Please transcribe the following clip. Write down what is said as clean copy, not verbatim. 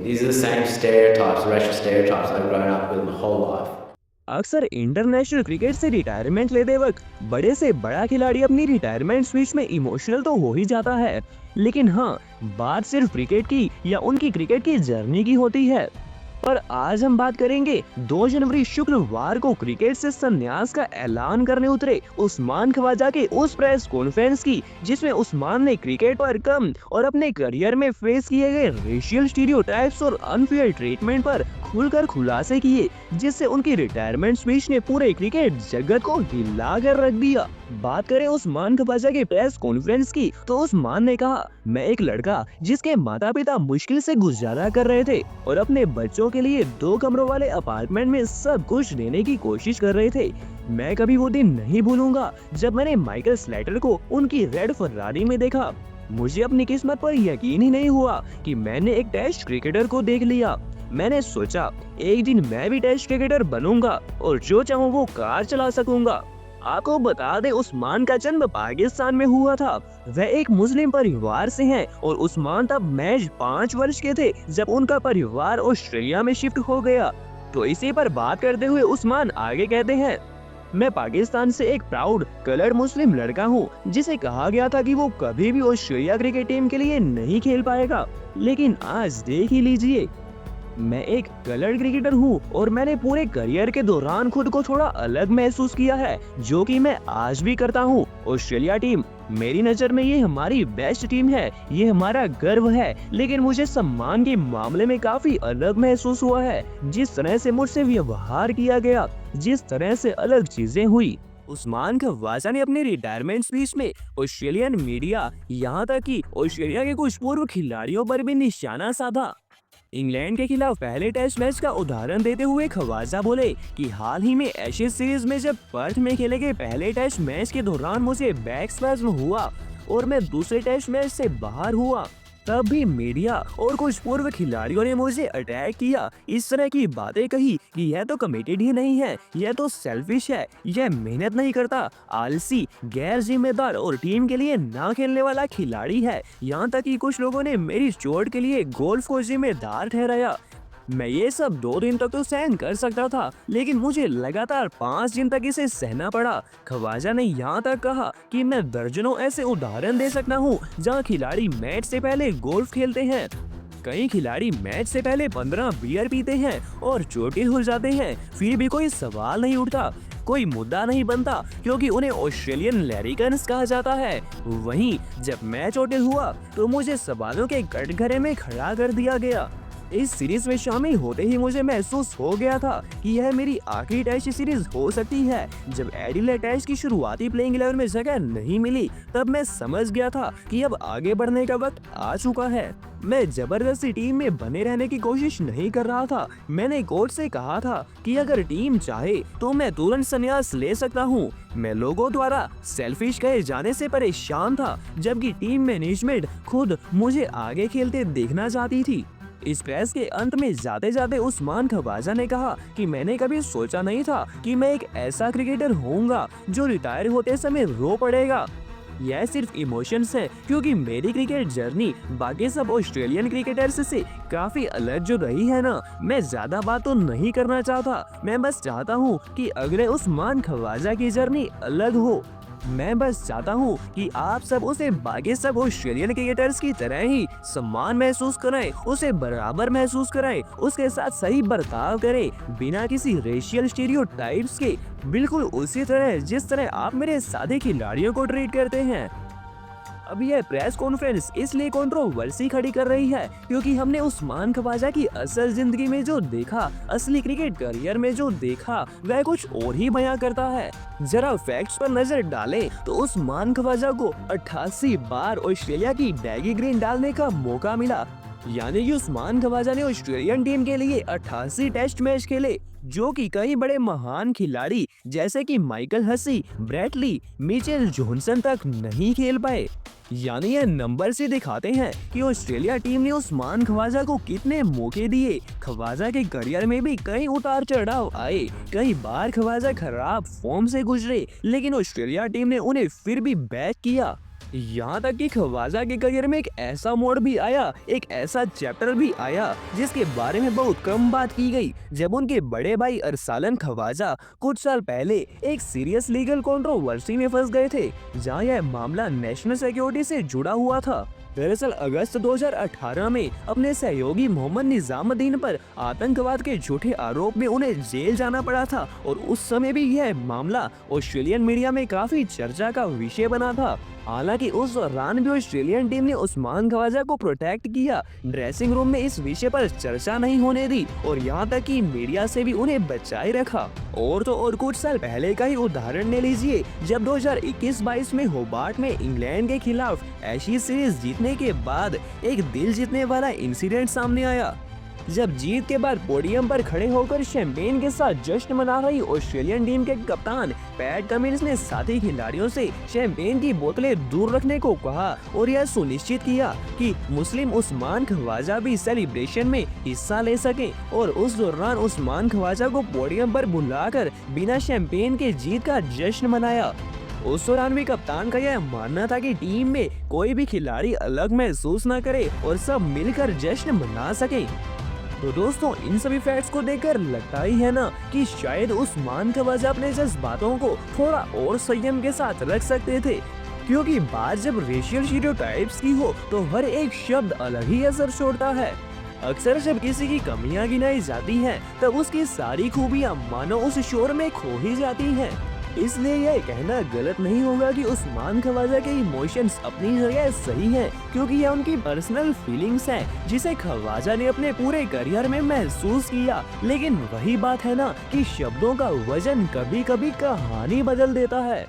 These are the same stereotypes, racial stereotypes I've grown up with my whole life. अक्सर international cricket से retirement लेते वक्त बड़े से बड़ा खिलाड़ी अपनी रिटायरमेंट स्पीच में इमोशनल तो हो ही जाता है, लेकिन हाँ, बात सिर्फ क्रिकेट की या उनकी क्रिकेट की जर्नी की होती है। पर आज हम बात करेंगे 2 जनवरी शुक्रवार को क्रिकेट से संन्यास का ऐलान करने उतरे उस्मान ख्वाजा के उस प्रेस कॉन्फ्रेंस की, जिसमें उस्मान ने क्रिकेट पर कम और अपने करियर में फेस किए गए रेशियल स्टीरियोटाइप्स और अनफेयर ट्रीटमेंट पर खुलकर खुलासे किए, जिससे उनकी रिटायरमेंट स्पीच ने पूरे क्रिकेट जगत को हिला कर रख दिया। बात करें उस्मान ख्वाजा के प्रेस कॉन्फ्रेंस की, तो उस्मान ने कहा, मैं एक लड़का जिसके माता पिता मुश्किल से गुजारा कर रहे थे और अपने बच्चों के लिए 2 कमरों वाले अपार्टमेंट में सब कुछ देने की कोशिश कर रहे थे। मैं कभी वो दिन नहीं भूलूंगा जब मैंने माइकल स्लेटर को उनकी रेड फरारी में देखा। मुझे अपनी किस्मत पर यकीन ही नहीं हुआ कि मैंने एक टेस्ट क्रिकेटर को देख लिया। मैंने सोचा एक दिन मैं भी टेस्ट क्रिकेटर बनूंगा और जो चाहूँ वो कार चला सकूंगा। आपको बता दे, उस्मान का जन्म पाकिस्तान में हुआ था। वह एक मुस्लिम परिवार से हैं और उस्मान तब महज 5 वर्ष के थे जब उनका परिवार ऑस्ट्रेलिया में शिफ्ट हो गया। तो इसी पर बात करते हुए उस्मान आगे कहते हैं, मैं पाकिस्तान से एक प्राउड कलर्ड मुस्लिम लड़का हूँ जिसे कहा गया था कि वो कभी भी ऑस्ट्रेलिया क्रिकेट टीम के लिए नहीं खेल पाएगा, लेकिन आज देख ही लीजिए, मैं एक कलर्ड क्रिकेटर हूँ और मैंने पूरे करियर के दौरान खुद को थोड़ा अलग महसूस किया है, जो कि मैं आज भी करता हूँ। ऑस्ट्रेलिया टीम मेरी नजर में ये हमारी बेस्ट टीम है, ये हमारा गर्व है, लेकिन मुझे सम्मान के मामले में काफी अलग महसूस हुआ है। जिस तरह से मुझसे व्यवहार किया गया, जिस तरह से अलग चीजें हुई। उस्मान ख्वाजा ने अपनी रिटायरमेंट स्पीच में ऑस्ट्रेलियन मीडिया, यहाँ तक कि ऑस्ट्रेलिया के कुछ पूर्व खिलाड़ियों पर भी निशाना साधा। इंग्लैंड के खिलाफ पहले टेस्ट मैच का उदाहरण देते हुए ख्वाजा बोले कि हाल ही में एशेज सीरीज में जब पर्थ में खेले गए पहले टेस्ट मैच के दौरान मुझे बैक स्पैज्म हुआ और मैं दूसरे टेस्ट मैच से बाहर हुआ, तब भी मीडिया और कुछ पूर्व खिलाड़ियों ने मुझे अटैक किया, इस तरह की बातें कही कि यह तो कमिटेड ही नहीं है, यह तो सेल्फिश है, यह मेहनत नहीं करता, आलसी, गैर जिम्मेदार और टीम के लिए ना खेलने वाला खिलाड़ी है। यहाँ तक कि कुछ लोगों ने मेरी चोट के लिए गोल्फ को जिम्मेदार ठहराया। मैं ये सब 2 दिन तक तो सहन कर सकता था, लेकिन मुझे लगातार 5 दिन तक इसे सहना पड़ा। ख्वाजा ने यहाँ तक कहा कि मैं दर्जनों ऐसे उदाहरण दे सकता हूँ जहाँ खिलाड़ी मैच से पहले गोल्फ खेलते हैं, कई खिलाड़ी मैच से पहले 15 बियर पीते हैं और चोटिल हो जाते हैं, फिर भी कोई सवाल नहीं उठता, कोई मुद्दा नहीं बनता, क्योंकि उन्हें ऑस्ट्रेलियन लैरिकन्स कहा जाता है। वहीं जब मैं चोटिल हुआ तो मुझे सवालों के कटघरे में खड़ा कर दिया गया। इस सीरीज में शामिल होते ही मुझे महसूस हो गया था कि यह मेरी आखिरी टेस्ट सीरीज हो सकती है। जब एडिलेड टेस्ट की शुरुआती प्लेइंग 11 में जगह नहीं मिली, तब मैं समझ गया था कि अब आगे बढ़ने का वक्त आ चुका है। मैं जबरदस्ती टीम में बने रहने की कोशिश नहीं कर रहा था। मैंने कोच से कहा था कि अगर टीम चाहे तो मैं तुरंत संन्यास ले सकता हूँ। मैं लोगों द्वारा सेल्फिश कहे जाने से परेशान था, जबकि टीम मैनेजमेंट खुद मुझे आगे खेलते देखना चाहती थी। इस प्रेस के अंत में जाते जाते उस्मान ख्वाजा ने कहा कि मैंने कभी सोचा नहीं था कि मैं एक ऐसा क्रिकेटर होऊंगा जो रिटायर होते समय रो पड़ेगा। यह सिर्फ इमोशंस है, क्योंकि मेरी क्रिकेट जर्नी बाकी सब ऑस्ट्रेलियन क्रिकेटर्स से काफी अलग जो रही है ना, मैं ज्यादा बात तो नहीं करना चाहता। मैं बस चाहता हूँ कि अगले उस्मान ख्वाजा की जर्नी अलग हो। मैं बस चाहता हूँ कि आप सब उसे बाकी सब ऑस्ट्रेलियन क्रिकेटर्स की तरह ही सम्मान महसूस कराएं, उसे बराबर महसूस कराएं, उसके साथ सही बर्ताव करें, बिना किसी रेशियल स्टीरियोटाइप्स के, बिल्कुल उसी तरह जिस तरह आप मेरे साथी खिलाड़ियों को ट्रीट करते हैं। अब यह प्रेस कॉन्फ्रेंस इसलिए कंट्रोवर्सी खड़ी कर रही है क्योंकि हमने उस्मान ख्वाजा की असल जिंदगी में जो देखा, असली क्रिकेट करियर में जो देखा, वह कुछ और ही बयां करता है। जरा फैक्ट्स पर नजर डालें तो उस्मान ख्वाजा को 88 बार ऑस्ट्रेलिया की डैगी ग्रीन डालने का मौका मिला, यानी कि उस्मान ख्वाजा ने ऑस्ट्रेलियन टीम के लिए 88 टेस्ट मैच खेले, जो कि कई बड़े महान खिलाड़ी जैसे कि Michael Hussey, Brett Lee, Mitchell Johnson तक नहीं खेल पाए। यानी ये नंबर से दिखाते हैं कि ऑस्ट्रेलिया टीम ने उस्मान ख्वाजा को कितने मौके दिए। ख्वाजा के करियर में भी कई उतार चढ़ाव आए, कई बार ख्वाजा खराब फॉर्म से गुजरे, लेकिन ऑस्ट्रेलिया टीम ने उन्हें फिर भी बैक किया। यहाँ तक कि ख्वाजा के करियर में एक ऐसा मोड़ भी आया, एक ऐसा चैप्टर भी आया जिसके बारे में बहुत कम बात की गई, जब उनके बड़े भाई अरसालन ख्वाजा कुछ साल पहले एक सीरियस लीगल कंट्रोवर्सी में फंस गए थे, जहाँ यह मामला नेशनल सिक्योरिटी से जुड़ा हुआ था। दरअसल अगस्त 2018 में अपने सहयोगी मोहम्मद निजामुद्दीन पर आतंकवाद के झूठे आरोप में उन्हें जेल जाना पड़ा था, और उस समय भी यह मामला ऑस्ट्रेलियन मीडिया में काफी चर्चा का विषय बना था। हालांकि उस दौरान भी ऑस्ट्रेलियन टीम ने उस्मान ख्वाजा को प्रोटेक्ट किया, ड्रेसिंग रूम में इस विषय पर चर्चा नहीं होने दी, और यहाँ तक कि मीडिया से भी उन्हें बचाए रखा। और तो और कुछ साल पहले का ही उदाहरण ले लीजिए, जब 2021-22 में होबार्ट में इंग्लैंड के खिलाफ एशिया सीरीज जीतने के बाद एक दिल जीतने वाला इंसिडेंट सामने आया, जब जीत के बाद पोडियम पर खड़े होकर शैंपेन के साथ जश्न मना रही ऑस्ट्रेलियन टीम के कप्तान पैट कमिंस ने साथी खिलाड़ियों से शैंपेन की बोतलें दूर रखने को कहा और यह सुनिश्चित किया कि मुस्लिम उस्मान ख्वाजा भी सेलिब्रेशन में हिस्सा ले सके, और उस दौरान उस्मान ख्वाजा को पोडियम पर बुलाकर बिना शैंपेन के जीत का जश्न मनाया। उस दौरान भी कप्तान का यह मानना था कि टीम में कोई भी खिलाड़ी अलग महसूस न करे और सब मिलकर जश्न मना सके। तो दोस्तों, इन सभी फैक्ट्स को देखकर लगता ही है ना कि शायद उस्मान ख्वाजा अपने जज्बातों को थोड़ा और संयम के साथ रख सकते थे, क्योंकि बात जब रेशियल स्टीरियोटाइप्स की हो तो हर एक शब्द अलग ही असर छोड़ता है। अक्सर जब किसी की कमियां गिनाई जाती हैं, तब उसकी सारी खूबियां मानो उस शोर में खो ही जाती हैं। इसलिए यह कहना गलत नहीं होगा कि उस्मान ख्वाजा के इमोशंस अपनी जगह सही हैं, क्योंकि यह उनकी पर्सनल फीलिंग्स हैं जिसे ख्वाजा ने अपने पूरे करियर में महसूस किया। लेकिन वही बात है ना कि शब्दों का वजन कभी कभी कहानी बदल देता है।